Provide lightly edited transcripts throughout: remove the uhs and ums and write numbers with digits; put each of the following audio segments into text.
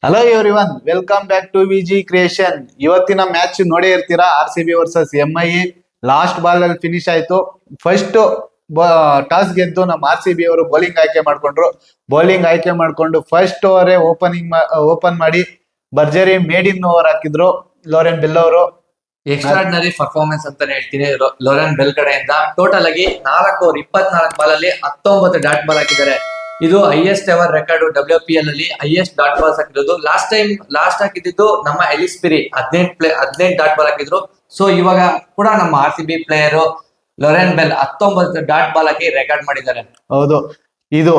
Hello everyone, welcome back to Viji creation. ಇವತ್ತಿನ match ನೋಡೇ ಇರ್ತೀರಾ. RCB versus MI last ball ಅಲ್ಲಿ ಫಿನಿಶ್ ಆಯ್ತು. ಫಸ್ಟ್ ಟಾಸ್ ಗೆದ್ದು ನಮ್ಮ RCB ಅವರು ಬೌಲಿಂಗ್ ಆಯ್ಕೆ ಮಾಡ್ಕೊಂಡ್ರು. ಬೌಲಿಂಗ್ ಆಯ್ಕೆ ಮಾಡ್ಕೊಂಡು ಫಸ್ಟ್ ಓವರೇ ಓಪನ್ ಮಾಡಿ ಭರ್ಜರಿ ಮೇಡ್ ಇನ್ ಓವರ್ ಹಾಕಿದ್ರು ಲೋರೆನ್ ಬೆಲ್ ಅವರು. ಎಕ್ಸ್ಟ್ರಾರ್ಡಿನರಿ ಪರ್ಫಾರ್ಮೆನ್ಸ್ ಅಂತಾನೆ ಹೇಳ್ತೀನಿ ಲೋರೆನ್ ಬೆಲ್ ಕಡೆಯಿಂದ. ಟೋಟಲ್ ಆಗಿ 4 ಓವರ್ 24 ಬಾಲ್ ಅಲ್ಲಿ 19 ಡಾಟ್ ಬಾಲ್ ಹಾಕಿದ್ದಾರೆ. ಇದು ಹೈಯೆಸ್ಟ್ ಎವರ್ ರೆಕಾರ್ಡ್ WPL ಅಲ್ಲಿ ಹೈಯೆಸ್ಟ್ ಡಾಟ್ ಬಾಲ್ಸ್ ಹಾಕಿರೋದು. ಲಾಸ್ಟ್ ಹಾಕಿದ್ದು ನಮ್ಮ ಎಲಿಸ್ಪಿರಿ 18 ಡಾಟ್ ಬಾಲ್ ಹಾಕಿದ್ರು. ಸೊ ಇವಾಗ ಕೂಡ ನಮ್ಮ RCB player Lauren Bell 19 dot ball ಹಾಕಿ ರೆಕಾರ್ಡ್ ಮಾಡಿದ್ದಾರೆ. ಹೌದು, ಇದು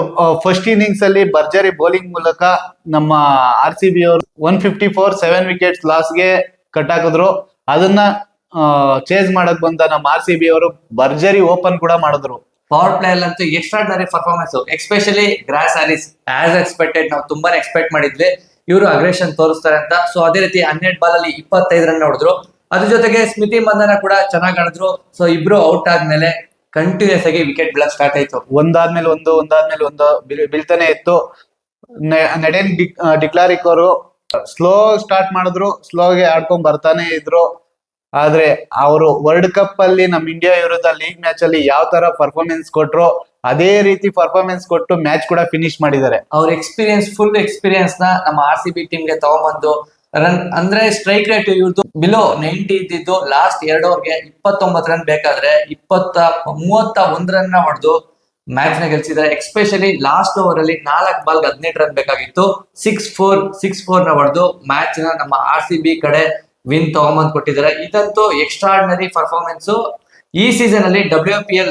ಫಸ್ಟ್ ಇನ್ನಿಂಗ್ಸ್ ಅಲ್ಲಿ ಭರ್ಜರಿ ಬೌಲಿಂಗ್ ಮೂಲಕ ನಮ್ಮ RCB ಅವರು 154 7 ವಿಕೆಟ್ಸ್ ಲಾಸ್ಗೆ ಕಟ್ ಹಾಕಿದ್ರು. ಅದನ್ನ ಚೇಸ್ ಮಾಡಕ್ ಬಂದ ನಮ್ಮ RCB ಅವರು ಭರ್ಜರಿ ಓಪನ್ ಕೂಡ ಮಾಡಿದ್ರು. ಪವರ್ ಪ್ಲೇ ಅಂತೂ extraordinary performance, especially Grace Harris. As expected ನಾವು ತುಂಬಾನೇ ಎಕ್ಸ್ಪೆಕ್ಟ್ ಮಾಡಿದ್ವಿ ಇವರು ಅಗ್ರೆಷನ್ ತೋರಿಸ್ತಾರೆ ಅಂತ. ಸೊ ಅದೇ ರೀತಿ 12 ಬಾಲ್ ಅಲ್ಲಿ 25 ರನ್ ಹೊಡೆದ್ರು. ಅದ್ರ ಜೊತೆಗೆ ಸ್ಮಿತಿ ಮಂದನ ಕೂಡ ಚೆನ್ನಾಗಿ ಆಡಿದ್ರು. ಸೊ ಇಬ್ರು ಔಟ್ ಆದ್ಮೇಲೆ ಕಂಟಿನ್ಯೂಸ್ ಆಗಿ ವಿಕೆಟ್ ಬೀಳಕ್ ಸ್ಟಾರ್ಟ್ ಆಯ್ತು. ಒಂದಾದ್ಮೇಲೆ ಒಂದು ಬೀಳ್ತಾನೆ ಇತ್ತು. ನೆಡೆನ್ ಡಿಕ್ಲಾರಿಕ್ ಅವರು ಸ್ಲೋ ಸ್ಟಾರ್ಟ್ ಮಾಡಿದ್ರು, ಸ್ಲೋಗೆ ಆಡ್ಕೊಂಡ್ ಬರ್ತಾನೆ ಇದ್ರು. ಆದ್ರೆ ಅವರು ವರ್ಲ್ಡ್ ಕಪ್ ಅಲ್ಲಿ ನಮ್ ಇಂಡಿಯಾ ವಿರುದ್ಧ ಲೀಗ್ ಮ್ಯಾಚ್ ಅಲ್ಲಿ ಯಾವ ತರ ಪರ್ಫಾರ್ಮೆನ್ಸ್ ಕೊಟ್ರು ಅದೇ ರೀತಿ ಪರ್ಫಾರ್ಮೆನ್ಸ್ ಕೊಟ್ಟು ಮ್ಯಾಚ್ ಕೂಡ ಫಿನಿಶ್ ಮಾಡಿದ್ದಾರೆ. ಅವ್ರ ಫುಲ್ ಎಕ್ಸ್ಪೀರಿಯನ್ಸ್ ನ ನಮ್ಮ RCB ಟೀಮ್ ಗೆ ತಗೊಂಡ್ಬಂದು ರನ್ ಅಂದ್ರೆ ಸ್ಟ್ರೈಕ್ ರೇಟ್ ಇವ್ರದ್ದು ಬಿಲೋ 90 ಇದ್ದಿದ್ದು. ಲಾಸ್ಟ್ 2 ಓವರ್ಗೆ 29 ರನ್ ಬೇಕಾದ್ರೆ 31 ರನ್ ಹೊಡೆದು ಮ್ಯಾಚ್ ನ ಗೆಲ್ಸಿದ್ದಾರೆ. ಎಸ್ಪೆಷಲಿ ಲಾಸ್ಟ್ ಓವರ್ ಅಲ್ಲಿ 4 ಬಾಲ್ 18 ರನ್ ಬೇಕಾಗಿತ್ತು. 6-4 ನ ಹೊಡೆದು ಮ್ಯಾಚ್ ನ ನಮ್ಮ RCB ಕಡೆ ವಿನ್ ತಗೊಂಬಂದ್ ಕೊಟ್ಟಿದ್ದಾರೆ. ಇದಂತೂ ಎಕ್ಸ್ಟ್ರಾರ್ಡಿನರಿ ಪರ್ಫಾರ್ಮೆನ್ಸ್. ಈ ಸೀಸನ್ ಅಲ್ಲಿ WPL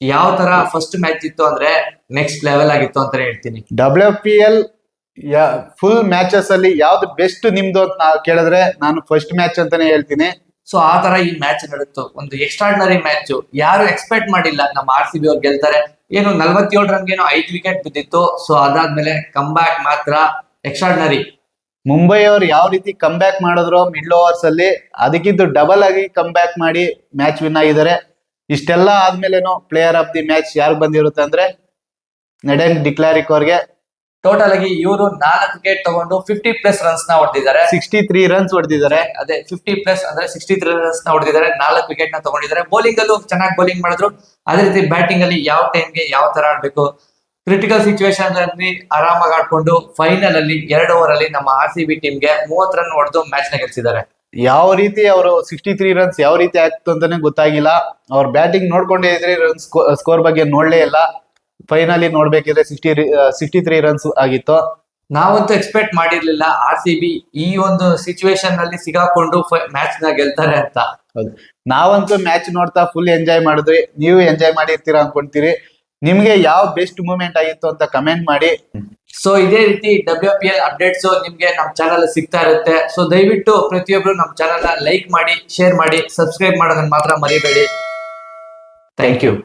ಯಾವ ತರ ಫಸ್ಟ್ ಮ್ಯಾಚ್ ಇತ್ತು ಅಂದ್ರೆ ನೆಕ್ಸ್ಟ್ ಲೆವೆಲ್ ಆಗಿತ್ತು ಅಂತಾನೆ ಹೇಳ್ತೀನಿ. WPL ಫುಲ್ ಮ್ಯಾಚಸ್ ಅಲ್ಲಿ ಯಾವ್ದು ಬೆಸ್ಟ್ ನಿಮ್ದು ಅಂತ ಕೇಳಿದ್ರೆ ನಾನು ಫಸ್ಟ್ ಮ್ಯಾಚ್ ಅಂತಾನೆ ಹೇಳ್ತೀನಿ. ಸೊ ಆ ತರ ಈ ಮ್ಯಾಚ್ ನಡೆಯಿತು, ಒಂದು ಎಕ್ಸ್ಟ್ರಾರ್ಡಿನರಿ ಮ್ಯಾಚ್. ಯಾರು ಎಕ್ಸ್ಪೆಕ್ಟ್ ಮಾಡಿಲ್ಲ ನಮ್ಮ RCB ಅವ್ರು ಗೆಲ್ತಾರೆ. ಏನು 47 ರನ್ಗೇನೋ 5 ವಿಕೆಟ್ ಬಿದ್ದಿತ್ತು. ಸೊ ಅದಾದ್ಮೇಲೆ ಕಮ್ ಬ್ಯಾಕ್ ಮಾತ್ರ ಎಕ್ಸ್ಟ್ರಾರ್ಡಿನರಿ. ಮುಂಬೈ ಅವರು ಯಾವ ರೀತಿ ಕಮ್ ಬ್ಯಾಕ್ ಮಾಡಿದ್ರು ಮಿಡ್ಲ್ ಓವರ್ಸ್ ಅಲ್ಲಿ, ಅದಕ್ಕಿಂತ ಡಬಲ್ ಆಗಿ ಕಮ್ ಬ್ಯಾಕ್ ಮಾಡಿ ಮ್ಯಾಚ್ ವಿನ್ ಆಗಿದ್ದಾರೆ. ಇಷ್ಟೆಲ್ಲ ಆದ್ಮೇಲೆನು ಪ್ಲೇಯರ್ ಆಫ್ ದಿ ಮ್ಯಾಚ್ ಯಾರು ಬಂದಿರುತ್ತೆ ಅಂದ್ರೆ ನೆಡೆನ್ ಡಿಕ್ಲಾರಿಕ್ ಅವ್ರಿಗೆ. ಟೋಟಲ್ ಆಗಿ ಇವರು 4 ವಿಕೆಟ್ ತಗೊಂಡು 50+ ರನ್ಸ್ ನ ಹೊಡೆದಿದ್ದಾರೆ. 63 ರನ್ಸ್ ಹೊಡೆದಿದ್ದಾರೆ. ಅದೇ 50+ ಅಂದ್ರೆ 63 ರನ್ಸ್ ನ ಹೊಡೆದಿದ್ದಾರೆ. 4 ವಿಕೆಟ್ ನ ತಗೊಂಡಿದ್ದಾರೆ. ಬೌಲಿಂಗ್ ಅಲ್ಲೂ ಚೆನ್ನಾಗಿ ಬೌಲಿಂಗ್ ಮಾಡಿದ್ರು. ಅದೇ ರೀತಿ ಬ್ಯಾಟಿಂಗ್ ಅಲ್ಲಿ ಯಾವ ಟೈಮ್ಗೆ ಯಾವ ತರ ಆಡ್ಬೇಕು, ಕ್ರಿಟಿಕಲ್ ಸಿಚುವೇಶನ್ ಅಲ್ಲಿ ಆರಾಮಾಗಿ ಆಡ್ಕೊಂಡು ಫೈನಲ್ ಅಲ್ಲಿ 2 ಓವರ್ ಅಲ್ಲಿ ನಮ್ಮ RCB ಟೀಮ್ ಗೆ 30 ರನ್ ಹೊಡೆದು ಮ್ಯಾಚ್ ನ ಗೆಲ್ಸಿದ್ದಾರೆ. ಯಾವ ರೀತಿ ಅವರು 63 ರನ್ಸ್ ಯಾವ ರೀತಿ ಆಗ್ತು ಅಂತಾನೆ ಗೊತ್ತಾಗಿಲ್ಲ. ಅವ್ರ ಬ್ಯಾಟಿಂಗ್ ನೋಡ್ಕೊಂಡೇ ಇದ್ರೆ ರನ್ ಸ್ಕೋರ್ ಬಗ್ಗೆ ನೋಡ್ಲೇ ಇಲ್ಲ. ಫೈನಲಿ ನೋಡ್ಬೇಕಿದ್ರೆ 63 ರನ್ಸ್ ಆಗಿತ್ತು. ನಾವಂತೂ ಎಕ್ಸ್ಪೆಕ್ಟ್ ಮಾಡಿರ್ಲಿಲ್ಲ RCB ಈ ಒಂದು ಸಿಚುವೇಶನ್ ನಲ್ಲಿ ಸಿಗಾಕೊಂಡು ಮ್ಯಾಚ್ ನ ಗೆಲ್ತಾರೆ ಅಂತ. ಹೌದು, ನಾವಂತೂ ಮ್ಯಾಚ್ ನೋಡ್ತಾ ಫುಲ್ ಎಂಜಾಯ್ ಮಾಡಿದ್ವಿ. ನೀವು ಎಂಜಾಯ್ ಮಾಡಿರ್ತೀರಾ ಅನ್ಕೊಂತೀರಿ. ನಿಮ್ಗೆ ಯಾವ ಬೆಸ್ಟ್ ಮೂಮೆಂಟ್ ಆಗಿತ್ತು ಅಂತ ಕಮೆಂಟ್ ಮಾಡಿ. ಸೊ ಇದೇ ರೀತಿ WPL ಅಪ್ಡೇಟ್ಸ್ ನಿಮ್ಗೆ ನಮ್ ಚಾನಲ್ ಸಿಗ್ತಾ ಇರುತ್ತೆ. ಸೊ ದಯವಿಟ್ಟು ಪ್ರತಿಯೊಬ್ರು ನಮ್ ಚಾನಲ್ ನ ಲೈಕ್ ಮಾಡಿ, ಶೇರ್ ಮಾಡಿ, ಸಬ್ಸ್ಕ್ರೈಬ್ ಮಾಡೋದನ್ನ ಮಾತ್ರ ಮರಿಬೇಡಿ. Thank you.